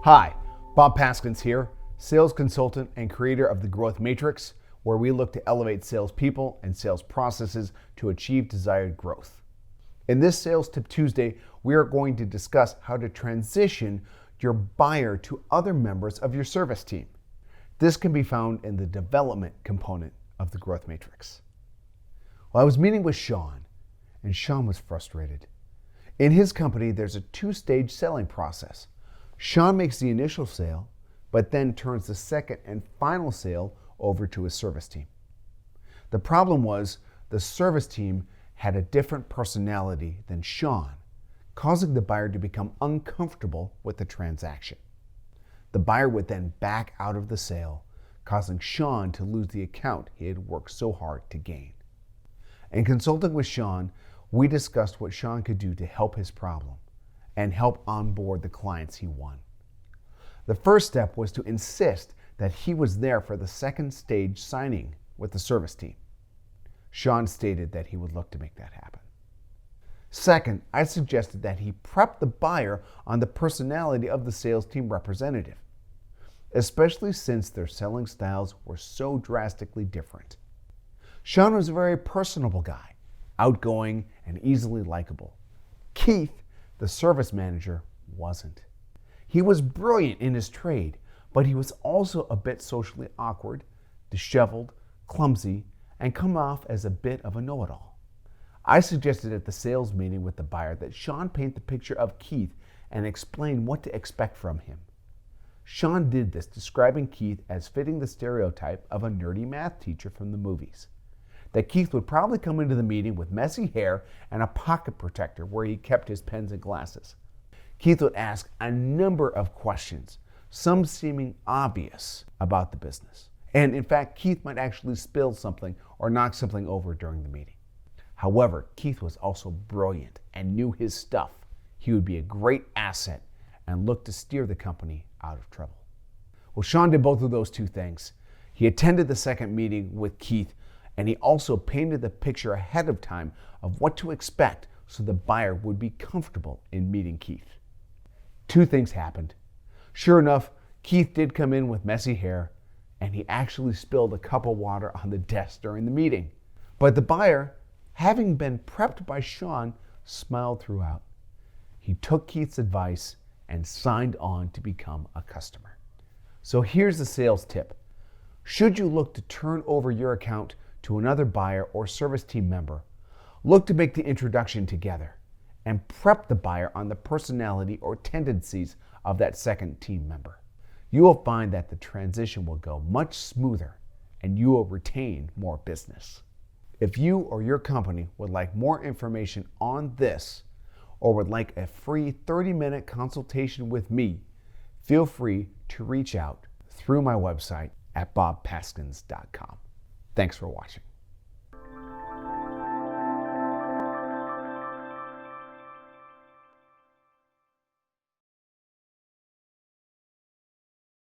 Hi, Bob Paskins here, sales consultant and creator of the Growth Matrix, where we look to elevate salespeople and sales processes to achieve desired growth. In this Sales Tip Tuesday, we are going to discuss how to transition your buyer to other members of your service team. This can be found in the development component of the Growth Matrix. Well, I was meeting with Sean, and Sean was frustrated. In his company, there's a two-stage selling process. Sean makes the initial sale, but then turns the second and final sale over to his service team. The problem was the service team had a different personality than Sean, causing the buyer to become uncomfortable with the transaction. The buyer would then back out of the sale, causing Sean to lose the account he had worked so hard to gain. In consulting with Sean, we discussed what Sean could do to help his problem and help onboard the clients he won. The first step was to insist that he was there for the second stage signing with the service team. Sean stated that he would look to make that happen. Second, I suggested that he prep the buyer on the personality of the sales team representative, especially since their selling styles were so drastically different. Sean was a very personable guy, outgoing and easily likable. Keith, the service manager, wasn't. He was brilliant in his trade, but he was also a bit socially awkward, disheveled, clumsy, and come off as a bit of a know-it-all. I suggested at the sales meeting with the buyer that Sean paint the picture of Keith and explain what to expect from him. Sean did this, describing Keith as fitting the stereotype of a nerdy math teacher from the movies. That Keith would probably come into the meeting with messy hair and a pocket protector where he kept his pens and glasses. Keith would ask a number of questions, some seeming obvious about the business. And in fact, Keith might actually spill something or knock something over during the meeting. However, Keith was also brilliant and knew his stuff. He would be a great asset and look to steer the company out of trouble. Well, Sean did both of those two things. He attended the second meeting with Keith, and he also painted the picture ahead of time of what to expect so the buyer would be comfortable in meeting Keith. Two things happened. Sure enough, Keith did come in with messy hair, and he actually spilled a cup of water on the desk during the meeting. But the buyer, having been prepped by Sean, smiled throughout. He took Keith's advice and signed on to become a customer. So here's the sales tip. Should you look to turn over your account to another buyer or service team member, look to make the introduction together and prep the buyer on the personality or tendencies of that second team member. You will find that the transition will go much smoother and you will retain more business. If you or your company would like more information on this or would like a free 30-minute consultation with me, feel free to reach out through my website at bobpaskins.com. Thanks for watching.